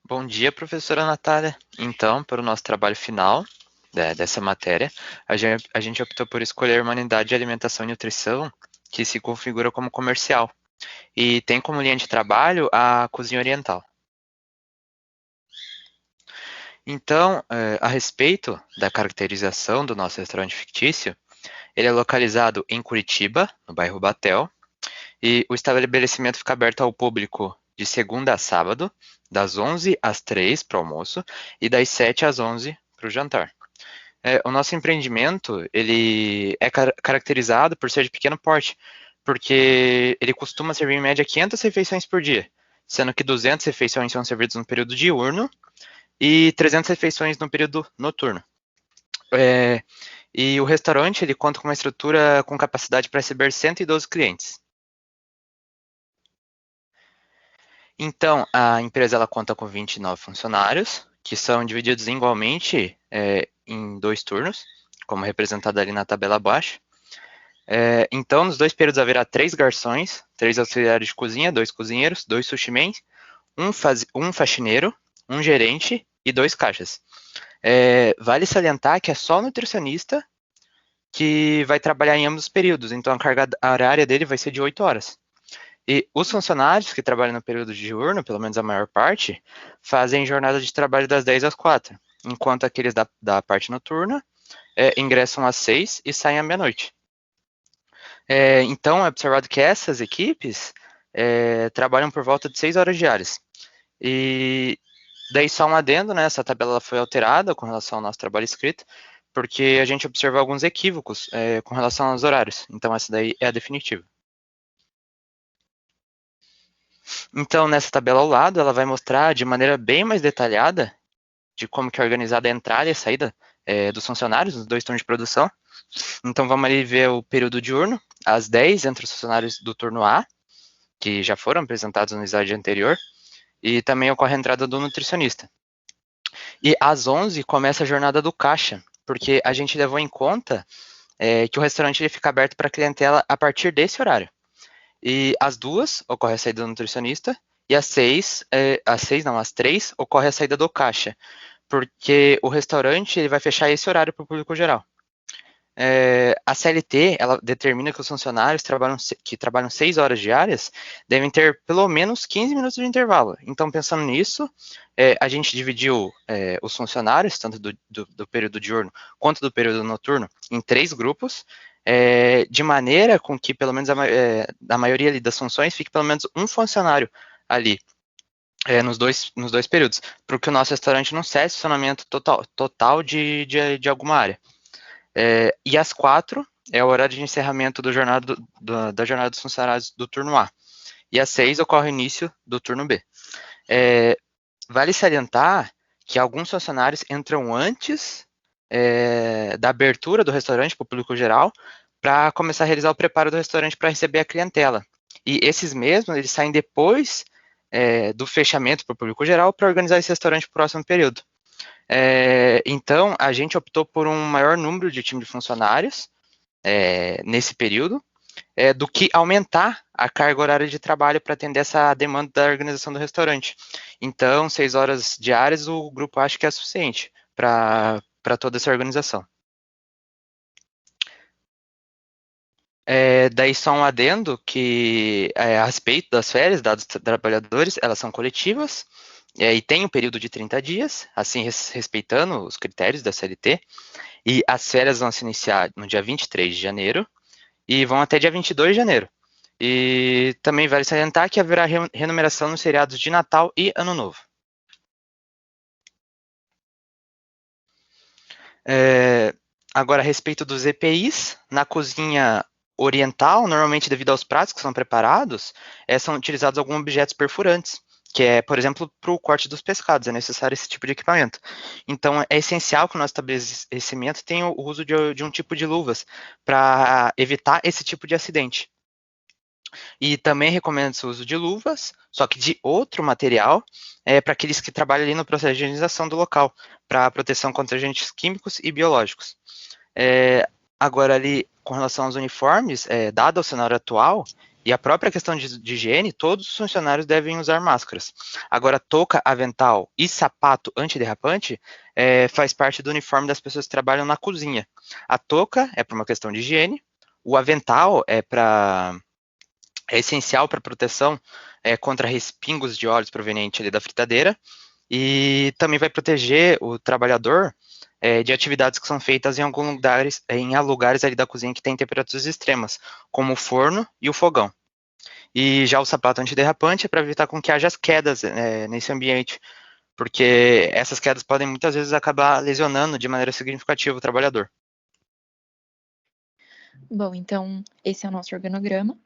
Bom dia, professora Natália. Então, para o nosso trabalho final dessa matéria, a gente optou por escolher uma unidade de alimentação e nutrição que se configura como comercial e tem como linha de trabalho a cozinha oriental. Então, a respeito da caracterização do nosso restaurante fictício, ele é localizado em Curitiba, no bairro Batel, e o estabelecimento fica aberto ao público de segunda a sábado, das 11 às 3 para o almoço e das 7 às 11 para o jantar. O nosso empreendimento, ele é caracterizado por ser de pequeno porte, porque ele costuma servir em média 500 refeições por dia, sendo que 200 refeições são servidas no período diurno e 300 refeições no período noturno. É, e o restaurante, ele conta com uma estrutura com capacidade para receber 112 clientes. Então, a empresa ela conta com 29 funcionários, que são divididos igualmente em 2 turnos, como representado ali na tabela abaixo. Então, nos 2 períodos haverá 3 garçons, 3 auxiliares de cozinha, 2 cozinheiros, 2 sushimens, um faxineiro, um gerente e 2 caixas. Vale salientar que é só o nutricionista que vai trabalhar em ambos os períodos, então a carga horária dele vai ser de 8 horas. E os funcionários que trabalham no período diurno, pelo menos a maior parte, fazem jornada de trabalho das 10 às 4, enquanto aqueles da parte noturna ingressam às 6 e saem à meia-noite. Então, é observado que essas equipes trabalham por volta de 6 horas diárias. E daí só um adendo, né? Essa tabela foi alterada com relação ao nosso trabalho escrito, porque a gente observou alguns equívocos com relação aos horários. Então, essa daí é a definitiva. Então, nessa tabela ao lado, ela vai mostrar de maneira bem mais detalhada de como que é organizada a entrada e a saída dos funcionários nos 2 turnos de produção. Então, vamos ali ver o período diurno, às 10 entre os funcionários do turno A, que já foram apresentados no slide anterior, e também ocorre a entrada do nutricionista. E às 11 começa a jornada do caixa, porque a gente levou em conta que o restaurante ele fica aberto para a clientela a partir desse horário. E às 2 ocorre a saída do nutricionista, e às 3 ocorre a saída do caixa, porque o restaurante ele vai fechar esse horário para o público geral. A CLT ela determina que os funcionários que trabalham 6 horas diárias devem ter pelo menos 15 minutos de intervalo. Então, pensando nisso, a gente dividiu os funcionários, tanto do período diurno quanto do período noturno, em 3 grupos, de maneira com que, pelo menos, a maioria ali das funções, fique pelo menos um funcionário ali nos dois períodos, para que o nosso restaurante não cesse o funcionamento total de alguma área. E às 4 é o horário de encerramento da jornada dos funcionários do turno A. E às 6 ocorre o início do turno B. Vale salientar que alguns funcionários entram antes da abertura do restaurante para o público geral, para começar a realizar o preparo do restaurante para receber a clientela. E esses mesmos, eles saem depois do fechamento para o público geral para organizar esse restaurante para o próximo período. Então, a gente optou por um maior número de time de funcionários nesse período, do que aumentar a carga horária de trabalho para atender essa demanda da organização do restaurante. Então, 6 horas diárias, o grupo acha que é suficiente para toda essa organização. Daí só um adendo que a respeito das férias dados dos trabalhadores, elas são coletivas, e tem um período de 30 dias, assim respeitando os critérios da CLT, e as férias vão se iniciar no dia 23 de janeiro e vão até dia 22 de janeiro. E também vale salientar que haverá remuneração nos feriados de Natal e Ano Novo. Agora, a respeito dos EPIs, na cozinha oriental, normalmente devido aos pratos que são preparados, são utilizados alguns objetos perfurantes, que é, por exemplo, para o corte dos pescados, é necessário esse tipo de equipamento. Então, é essencial que o nosso estabelecimento tenha o uso de um tipo de luvas para evitar esse tipo de acidente. E também recomenda-se o uso de luvas, só que de outro material, para aqueles que trabalham ali no processo de higienização do local, para proteção contra agentes químicos e biológicos. Agora, ali, com relação aos uniformes, dado o cenário atual, E a própria questão de higiene, todos os funcionários devem usar máscaras. Agora, touca, avental e sapato antiderrapante faz parte do uniforme das pessoas que trabalham na cozinha. A touca é por uma questão de higiene, o avental é essencial para proteção contra respingos de óleos provenientes ali da fritadeira, e também vai proteger o trabalhador de atividades que são feitas em alguns lugares ali da cozinha que tem temperaturas extremas, como o forno e o fogão. E já o sapato antiderrapante é para evitar com que haja as quedas nesse ambiente, porque essas quedas podem muitas vezes acabar lesionando de maneira significativa o trabalhador. Bom, então esse é o nosso organograma.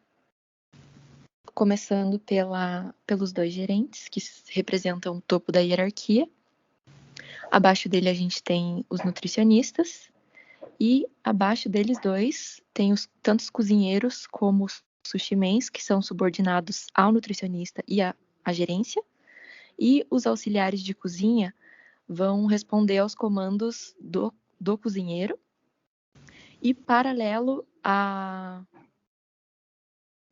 Começando pelos 2 gerentes, que representam o topo da hierarquia. Abaixo dele a gente tem os nutricionistas, e abaixo deles dois tem tanto os cozinheiros como os sushimens, que são subordinados ao nutricionista e à gerência, e os auxiliares de cozinha vão responder aos comandos do cozinheiro, e paralelo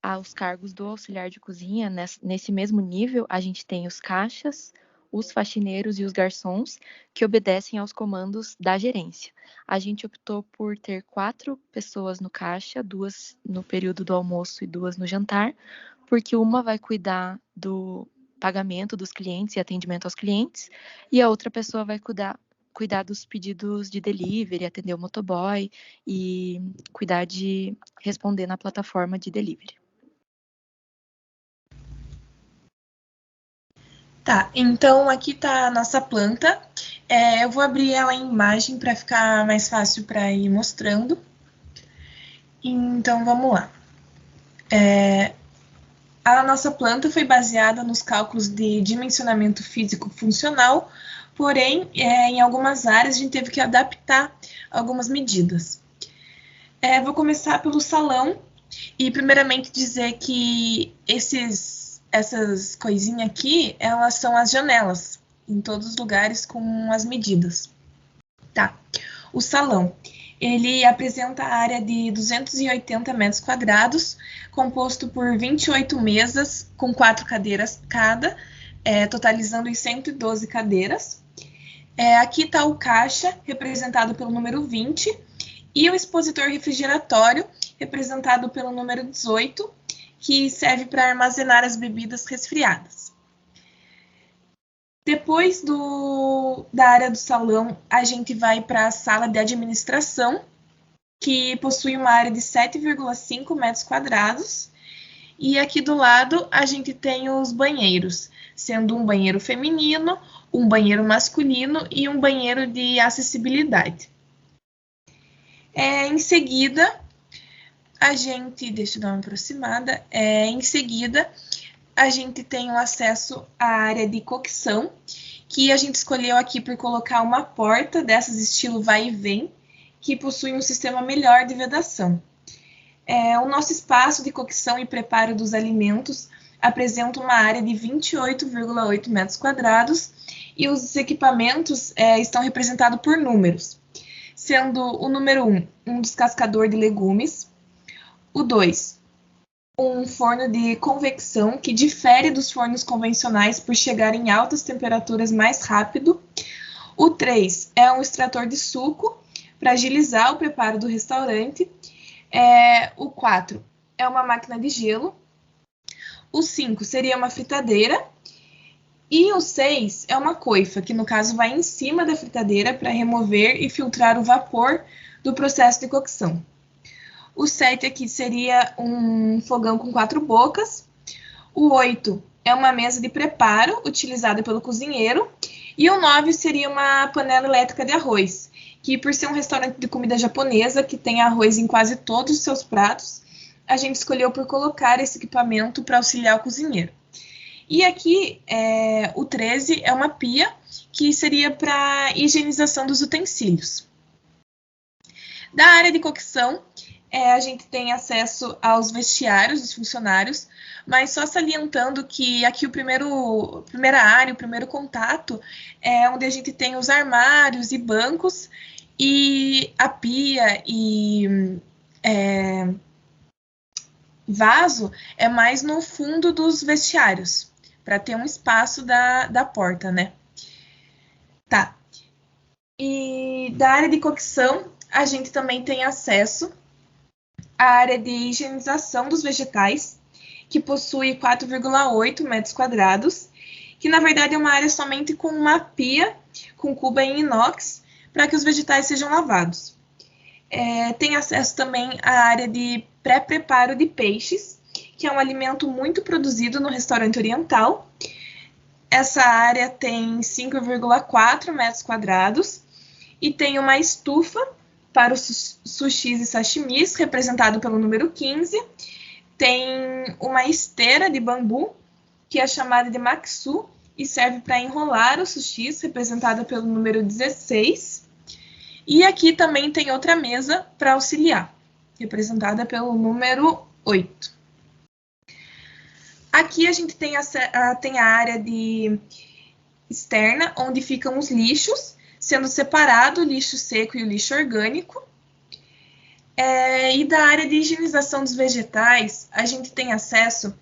aos cargos do auxiliar de cozinha, nesse mesmo nível, a gente tem os caixas, os faxineiros e os garçons, que obedecem aos comandos da gerência. A gente optou por ter 4 pessoas no caixa, 2 no período do almoço e 2 no jantar, porque uma vai cuidar do pagamento dos clientes e atendimento aos clientes, e a outra pessoa vai cuidar dos pedidos de delivery, atender o motoboy e cuidar de responder na plataforma de delivery. Tá, então aqui tá a nossa planta. Eu vou abrir ela em imagem para ficar mais fácil para ir mostrando. Então, vamos lá. A nossa planta foi baseada nos cálculos de dimensionamento físico funcional, porém, em algumas áreas a gente teve que adaptar algumas medidas. Vou começar pelo salão e, primeiramente, dizer que essas coisinhas aqui, elas são as janelas, em todos os lugares com as medidas. Tá. O salão, ele apresenta a área de 280 metros quadrados, composto por 28 mesas com 4 cadeiras cada, totalizando em 112 cadeiras. Aqui está o caixa, representado pelo número 20, e o expositor refrigeratório, representado pelo número 18, que serve para armazenar as bebidas resfriadas. Depois da área do salão, a gente vai para a sala de administração, que possui uma área de 7,5 metros quadrados. E aqui do lado, a gente tem os banheiros, sendo um banheiro feminino, um banheiro masculino e um banheiro de acessibilidade. Em seguida, deixa eu dar uma aproximada, em seguida, a gente tem o acesso à área de cocção, que a gente escolheu aqui por colocar uma porta dessas estilo vai e vem, que possui um sistema melhor de vedação. O nosso espaço de cocção e preparo dos alimentos apresenta uma área de 28,8 metros quadrados e os equipamentos estão representados por números, sendo o número 1, um descascador de legumes, o 2, um forno de convecção que difere dos fornos convencionais por chegar em altas temperaturas mais rápido. O 3 é um extrator de suco para agilizar o preparo do restaurante. O 4 é uma máquina de gelo. O 5 seria uma fritadeira. E o 6 é uma coifa, que no caso vai em cima da fritadeira para remover e filtrar o vapor do processo de cocção. O 7 aqui seria um fogão com 4 bocas. O 8 é uma mesa de preparo utilizada pelo cozinheiro. E o 9 seria uma panela elétrica de arroz, que por ser um restaurante de comida japonesa, que tem arroz em quase todos os seus pratos, a gente escolheu por colocar esse equipamento para auxiliar o cozinheiro. E aqui, o 13 é uma pia, que seria para higienização dos utensílios. Da área de cocção, a gente tem acesso aos vestiários dos funcionários, mas só salientando que aqui primeira área, o primeiro contato, é onde a gente tem os armários e bancos, e a pia e vaso é mais no fundo dos vestiários, para ter um espaço da porta, né? Tá. E da área de cocção, a gente também tem acesso à área de higienização dos vegetais, que possui 4,8 metros quadrados, que na verdade é uma área somente com uma pia com cuba em inox, para que os vegetais sejam lavados. Tem acesso também à área de pré-preparo de peixes, que é um alimento muito produzido no restaurante oriental. Essa área tem 5,4 metros quadrados e tem uma estufa para os sushis e sashimis, representado pelo número 15. Tem uma esteira de bambu, que é chamada de maksu, e serve para enrolar os sushis, representada pelo número 16. E aqui também tem outra mesa para auxiliar, representada pelo número 8. Aqui a gente tem a área de externa, onde ficam os lixos, sendo separado o lixo seco e o lixo orgânico. E da área de higienização dos vegetais, a gente tem acesso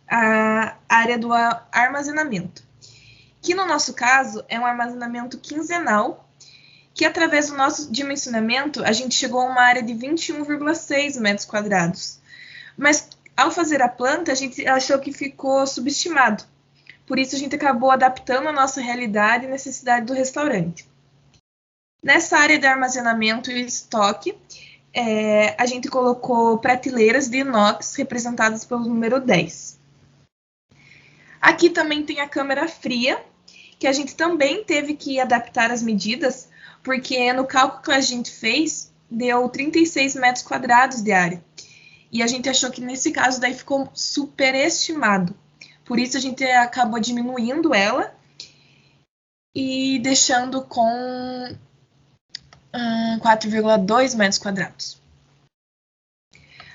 à área do armazenamento, que no nosso caso é um armazenamento quinzenal, que através do nosso dimensionamento, a gente chegou a uma área de 21,6 metros quadrados. Mas ao fazer a planta, a gente achou que ficou subestimado. Por isso, a gente acabou adaptando a nossa realidade e necessidade do restaurante. Nessa área de armazenamento e estoque, a gente colocou prateleiras de inox representadas pelo número 10. Aqui também tem a câmara fria, que a gente também teve que adaptar as medidas, porque no cálculo que a gente fez, deu 36 metros quadrados de área. E a gente achou que nesse caso daí ficou superestimado. Por isso a gente acabou diminuindo ela e deixando com 4,2 metros quadrados.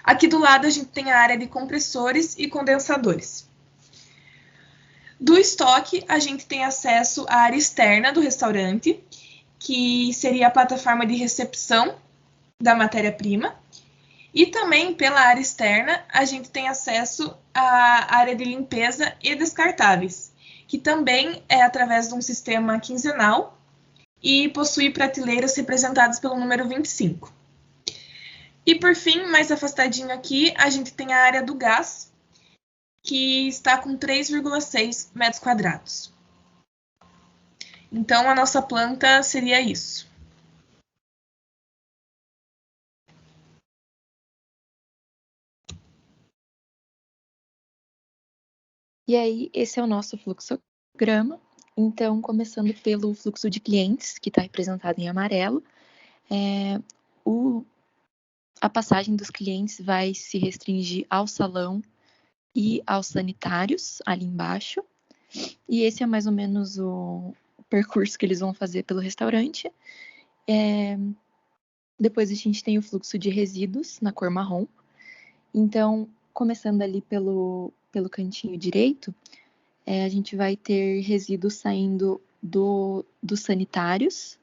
Aqui do lado a gente tem a área de compressores e condensadores. Do estoque, a gente tem acesso à área externa do restaurante, que seria a plataforma de recepção da matéria-prima. E também, pela área externa, a gente tem acesso à área de limpeza e descartáveis, que também é através de um sistema quinzenal e possui prateleiras representadas pelo número 25. E por fim, mais afastadinho aqui, a gente tem a área do gás, que está com 3,6 metros quadrados. Então, a nossa planta seria isso. E aí, esse é o nosso fluxograma. Então, começando pelo fluxo de clientes, que está representado em amarelo, a passagem dos clientes vai se restringir ao salão e aos sanitários, ali embaixo. E esse é mais ou menos o percurso que eles vão fazer pelo restaurante. Depois a gente tem o fluxo de resíduos na cor marrom. Então, começando ali pelo cantinho direito, a gente vai ter resíduos saindo dos sanitários,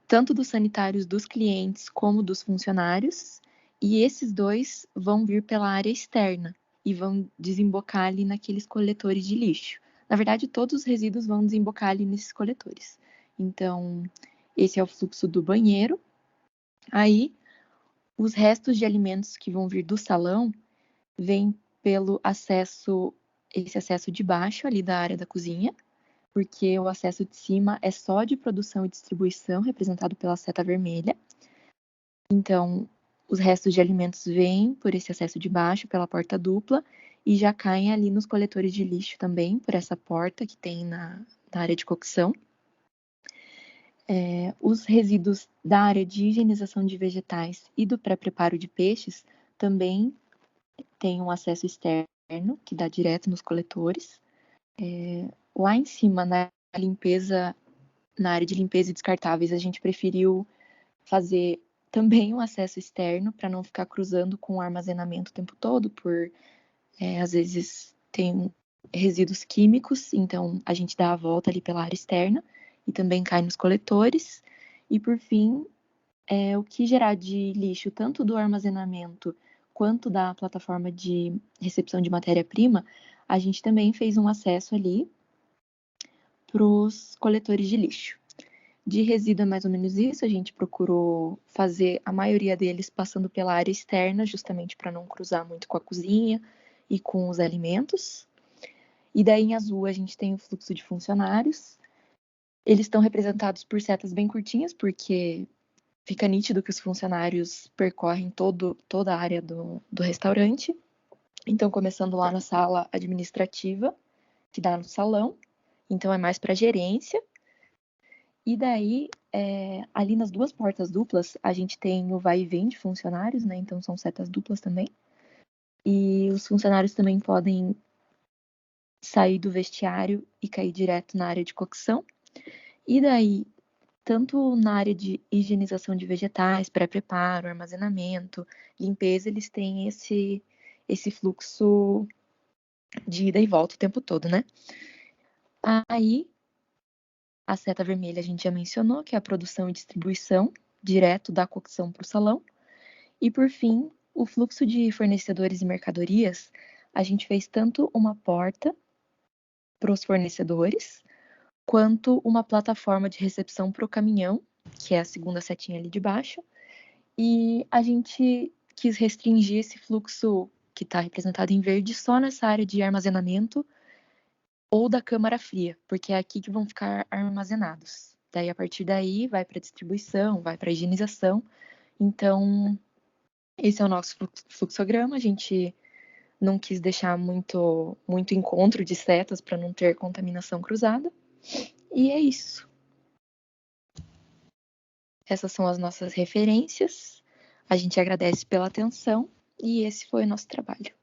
tanto dos sanitários dos clientes como dos funcionários, e esses dois vão vir pela área externa e vão desembocar ali naqueles coletores de lixo. Na verdade, todos os resíduos vão desembocar ali nesses coletores. Então, esse é o fluxo do banheiro. Aí, os restos de alimentos que vão vir do salão vêm pelo esse acesso de baixo ali da área da cozinha, porque o acesso de cima é só de produção e distribuição, representado pela seta vermelha. Então, os restos de alimentos vêm por esse acesso de baixo, pela porta dupla, e já caem ali nos coletores de lixo também, por essa porta que tem na área de cocção. Os resíduos da área de higienização de vegetais e do pré-preparo de peixes também tem um acesso externo, que dá direto nos coletores. Lá em cima, na área de limpeza e descartáveis, a gente preferiu fazer também um acesso externo para não ficar cruzando com o armazenamento o tempo todo, às vezes tem resíduos químicos, então a gente dá a volta ali pela área externa e também cai nos coletores. E por fim, o que gerar de lixo tanto do armazenamento quanto da plataforma de recepção de matéria-prima, a gente também fez um acesso ali para os coletores de lixo. De resíduo é mais ou menos isso, a gente procurou fazer a maioria deles passando pela área externa, justamente para não cruzar muito com a cozinha e com os alimentos. E daí em azul a gente tem o fluxo de funcionários. Eles estão representados por setas bem curtinhas, porque fica nítido que os funcionários percorrem toda a área do restaurante. Então, começando lá na sala administrativa, que dá no salão. Então, é mais para gerência. E daí, ali nas duas portas duplas, a gente tem o vai e vem de funcionários, né? Então, são setas duplas também. E os funcionários também podem sair do vestiário e cair direto na área de cocção. E daí, tanto na área de higienização de vegetais, pré-preparo, armazenamento, limpeza, eles têm esse fluxo de ida e volta o tempo todo, né? Aí, a seta vermelha a gente já mencionou, que é a produção e distribuição, direto da cocção para o salão. E, por fim, o fluxo de fornecedores e mercadorias, a gente fez tanto uma porta para os fornecedores, quanto uma plataforma de recepção para o caminhão, que é a segunda setinha ali de baixo. E a gente quis restringir esse fluxo que está representado em verde só nessa área de armazenamento ou da câmara fria, porque é aqui que vão ficar armazenados. Daí, a partir daí, vai para distribuição, vai para higienização. Então, esse é o nosso fluxograma. A gente não quis deixar muito encontro de setas para não ter contaminação cruzada. E é isso. Essas são as nossas referências. A gente agradece pela atenção e esse foi o nosso trabalho.